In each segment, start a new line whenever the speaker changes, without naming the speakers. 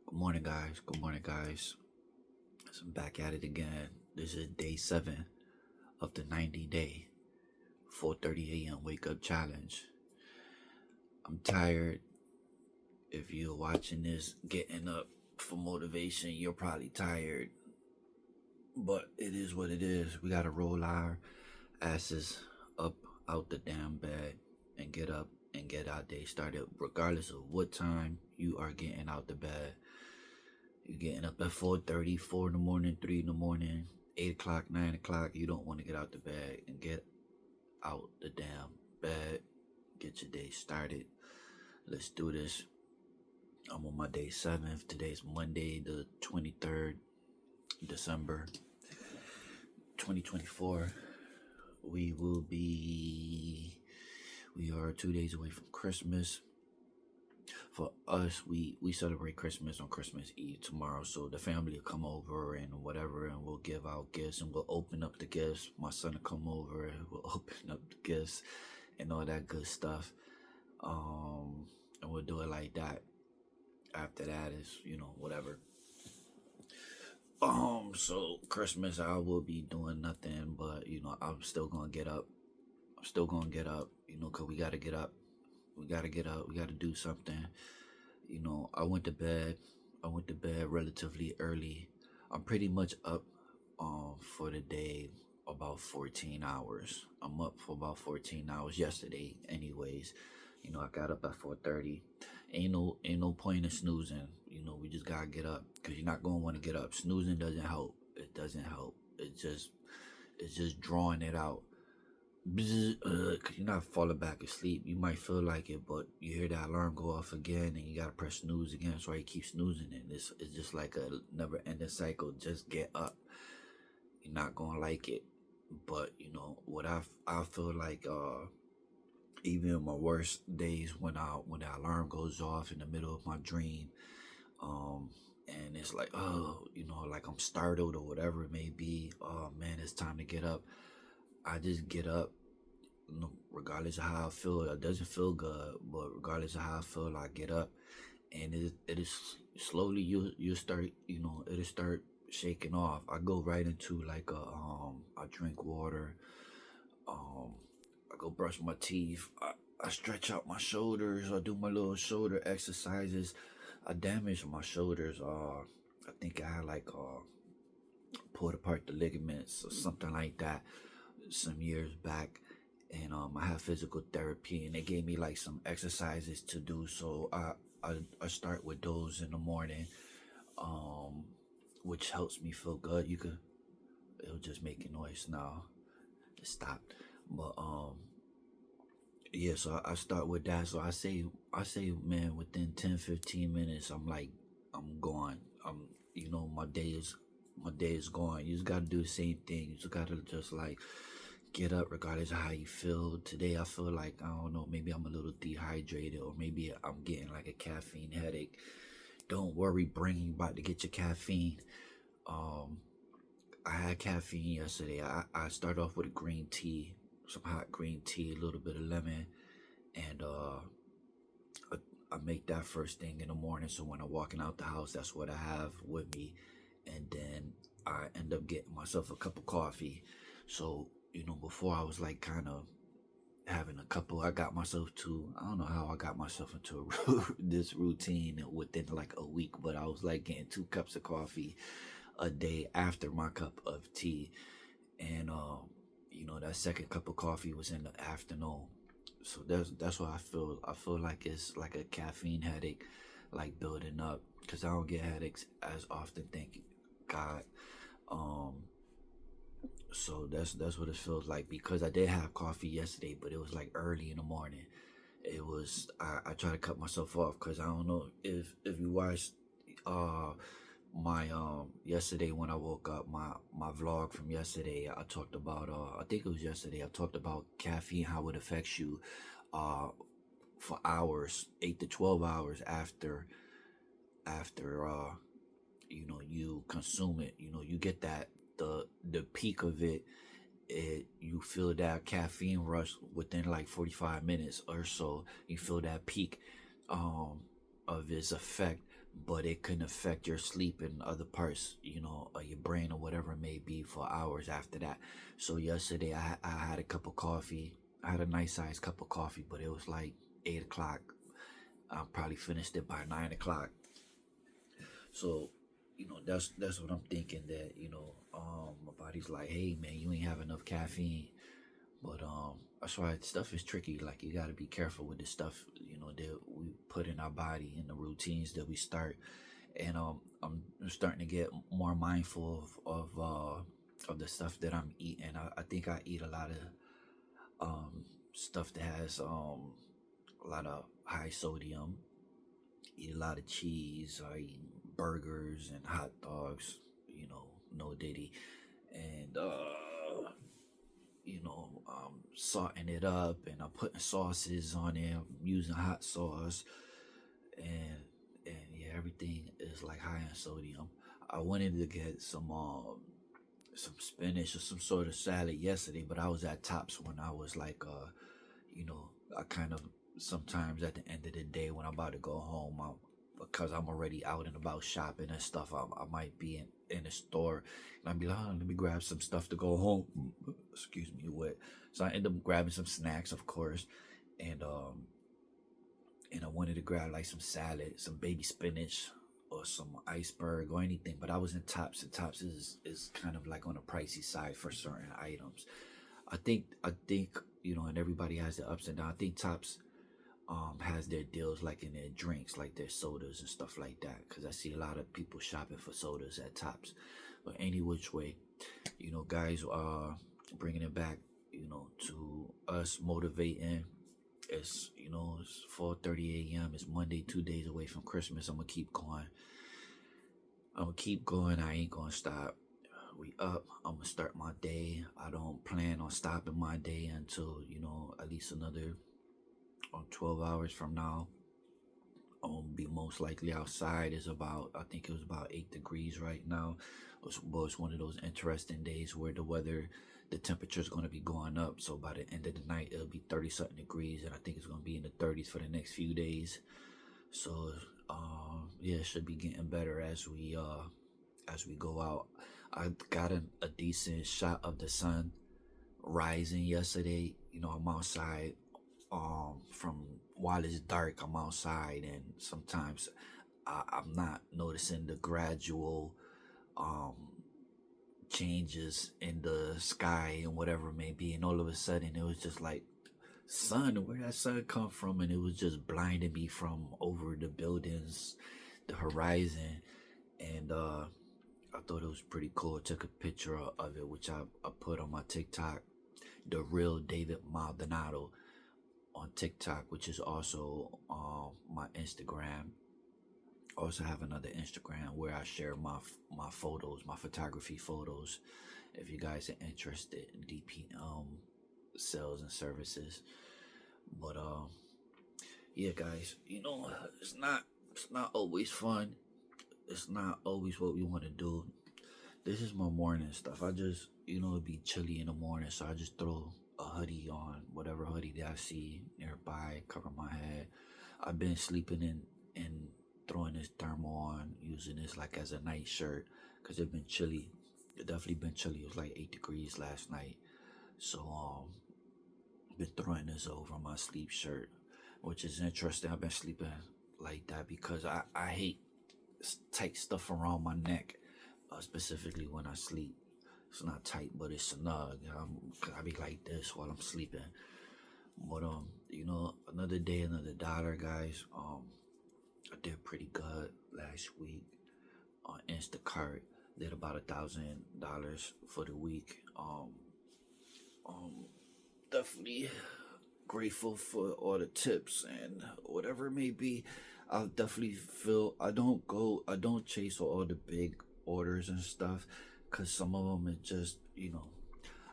Good morning, guys. Good morning, guys. So I'm back at it again. This is day 7 of the 90-day 4:30 a.m. wake up challenge. I'm tired. If you're watching this, getting up for motivation, you're probably tired. But it is what it is. We gotta roll our asses up out the damn bed and get up and get our day started, regardless of what time you are getting out the bed. You're getting up at 4:30, 4 in the morning, 3 in the morning, 8 o'clock, 9 o'clock. You don't want to get out the bed and get out the damn bed. Get your day started. Let's do this. I'm on my day 7th. Today's Monday, the 23rd December 2024. We are 2 days away from Christmas. For us, we celebrate Christmas on Christmas Eve tomorrow. So the family will come over and whatever, and we'll give out gifts and we'll open up the gifts. My son will come over and we'll open up the gifts and all that good stuff. And we'll do it like that. After that is, whatever. So Christmas I will be doing nothing, but I'm still gonna get up. I'm still gonna get up, cause we gotta get up. We gotta get up. We gotta do something. I went to bed. I went to bed relatively early. I'm pretty much up for the day about 14 hours. I'm up for about 14 hours yesterday anyways. I got up at 4:30. Ain't no point in snoozing. We just gotta get up because you're not gonna want to get up. Snoozing doesn't help. It doesn't help. It's just drawing it out. Cause you're not falling back asleep. You might feel like it, but you hear that alarm go off again, and you gotta press snooze again. That's why you keep snoozing, and it's just like a never-ending cycle. Just get up. You're not gonna like it, but what I feel like. Even in my worst days, when the alarm goes off in the middle of my dream, um, and it's like, oh, like I'm startled or whatever it may be. Oh man, it's time to get up. I just get up, regardless of how I feel. It doesn't feel good, but regardless of how I feel, I get up, and it is slowly you start, it'll start shaking off. I go right into like I drink water, um, I go brush my teeth. I stretch out my shoulders. I do my little shoulder exercises. I damaged my shoulders. I think I had like pulled apart the ligaments or something like that some years back, and I have physical therapy, and they gave me like some exercises to do. So I start with those in the morning, um, which helps me feel good. It'll just make a noise now. It stopped, but yeah. So I start with that. So I say, man, within 10-15 minutes, I'm gone. My day is gone. You just gotta do the same thing. You just gotta just like get up regardless of how you feel. Today I feel like, I don't know, maybe I'm a little dehydrated or maybe I'm getting like a caffeine headache. Don't worry, brain, you about to get your caffeine. Um I had caffeine yesterday. I start off with a green tea, some hot green tea, a little bit of lemon, and I, I make that first thing in the morning. So when I'm walking out the house, that's what I have with me, and then I end up getting myself a cup of coffee. So before I was like kind of having a couple. I got myself to. I don't know how I got myself into this routine within like a week, but I was like getting 2 cups of coffee a day after my cup of tea, and that second cup of coffee was in the afternoon. So that's why I feel like it's like a caffeine headache, like building up, because I don't get headaches as often, thank God. um so that's what it feels like, because I did have coffee yesterday, but it was like early in the morning. I try to cut myself off because I don't know if you watched uh my yesterday when I woke up, my vlog from yesterday. I talked about, I think it was yesterday, I talked about caffeine, how it affects you uh for hours, 8 to 12 hours after you consume it. You get that, the peak of it. You feel that caffeine rush within like 45 minutes or so. You feel that peak um of its effect, but it can affect your sleep and other parts, of your brain or whatever it may be for hours after that. So yesterday I had a cup of coffee. I had a nice sized cup of coffee, but it was like 8 o'clock. I probably finished it by 9 o'clock. So, that's what I'm thinking, that, my body's like, hey man, you ain't have enough caffeine. But that's why stuff is tricky. Like, you gotta be careful with the stuff, that we put in our body and the routines that we start. And I'm starting to get more mindful of the stuff that I'm eating. I think I eat a lot of stuff that has a lot of high sodium. Eat a lot of cheese. I eat burgers and hot dogs. No diddy, and salting it up, and I'm putting sauces on it. I'm using hot sauce, and yeah, everything is like high in sodium. I wanted to get some spinach or some sort of salad yesterday, but I was at Tops when I was like, I kind of sometimes at the end of the day when I'm about to go home, because I'm already out and about shopping and stuff, I might be in a store and I'd be like, oh, let me grab some stuff to go home. Excuse me, what? So I end up grabbing some snacks, of course, and I wanted to grab like some salad, some baby spinach, or some iceberg or anything. But I was in Tops, and Tops is kind of like on the pricey side for certain items. I think and everybody has their ups and downs. I think Tops has their deals like in their drinks, like their sodas and stuff like that. Because I see a lot of people shopping for sodas at Tops. But any which way, guys, bringing it back, to us motivating. It's 4:30 a.m. It's Monday, 2 days away from Christmas. I'm gonna keep going. I'm gonna keep going. I ain't gonna stop. We up. I'm gonna start my day. I don't plan on stopping my day until at least another 12 hours from now. I'm gonna be most likely outside. I think it was about 8 degrees right now. It's one of those interesting days where the temperature is going to be going up. So by the end of the night, it'll be 30 something degrees, and I think it's going to be in the 30s for the next few days. So yeah, it should be getting better as we go out. I got a decent shot of the sun rising yesterday. I'm outside. From while it's dark, I'm outside, and sometimes I'm not noticing the gradual um changes in the sky and whatever it may be, and all of a sudden it was just like, sun, where that sun come from? And it was just blinding me from over the buildings, the horizon. And I thought it was pretty cool. I took a picture of it, which I put on my TikTok, the real David Maldonado on TikTok, which is also my Instagram. I also have another Instagram where I share my photos, my photography photos. If you guys are interested in DP sales and services. But yeah, guys, it's not always fun. It's not always what we want to do. This is my morning stuff. I just it'd be chilly in the morning, so I just throw a hoodie on, whatever hoodie that I see nearby, cover my head. I've been sleeping in throwing this thermal on, using this like as a night shirt, because it's been chilly. It definitely been chilly. It was like 8 degrees last night. So been throwing this over my sleep shirt, which is interesting. I've been sleeping like that because I hate tight stuff around my neck, specifically when I sleep. It's not tight, but it's snug. I be like this while I'm sleeping. But another day, another dollar, guys. I did pretty good last week on Instacart. Did about $1,000 for the week. Um, Definitely grateful for all the tips and whatever it may be. I definitely feel I don't chase all the big orders and stuff, because some of them it just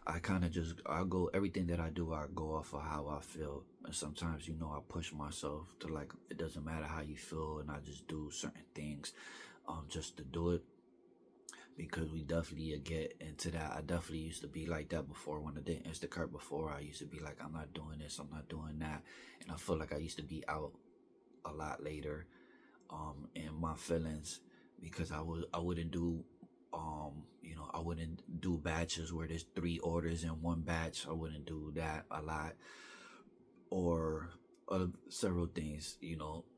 I kind of just I go everything that I do, I go off of how I feel, and sometimes I push myself to, like, it doesn't matter how you feel, and I just do certain things just to do it, because we definitely get into that. I definitely used to be like that before. When I did Instacart before, I used to be like, I'm not doing this, I'm not doing that. And I feel like I used to be out a lot later. And my feelings, because I wouldn't do I wouldn't do batches where there's three orders in one batch. I wouldn't do that a lot, or several things,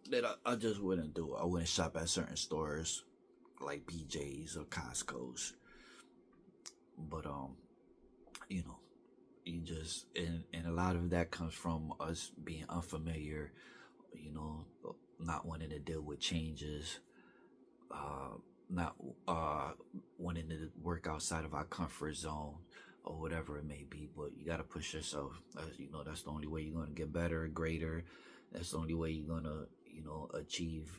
that I just wouldn't do. I wouldn't shop at certain stores like BJ's or Costco's. But you know, you just, and a lot of that comes from us being unfamiliar, you know, not wanting to deal with changes, uh, not wanting to work outside of our comfort zone or whatever it may be. But you got to push yourself. That's the only way you're going to get better, greater. That's the only way you're going to, achieve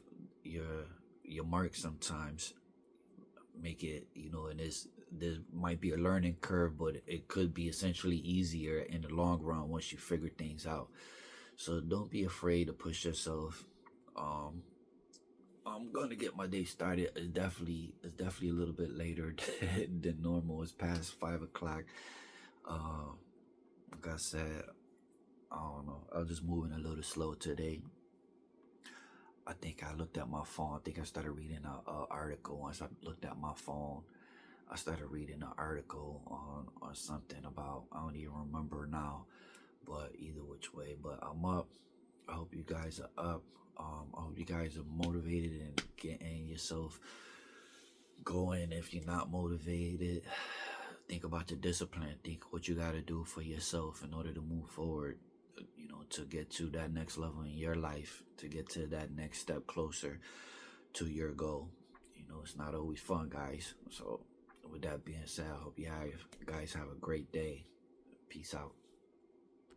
your mark sometimes. Make it, and there might be a learning curve, but it could be essentially easier in the long run once you figure things out. So don't be afraid to push yourself. um I'm gonna get my day started. It's definitely a little bit later than normal. It's past 5 o'clock. uh like I said, I don't know, I was just moving a little slow today. I think I looked at my phone. I think I started reading a article. Once I looked at my phone, I started reading an article on something about, I don't even remember now, but either which way. But I'm up. I hope you guys are up. I hope you guys are motivated and getting yourself going. If you're not motivated, think about your discipline. Think what you got to do for yourself in order to move forward, to get to that next level in your life, to get to that next step closer to your goal. It's not always fun, guys. So with that being said, I hope you guys have a great day. Peace out.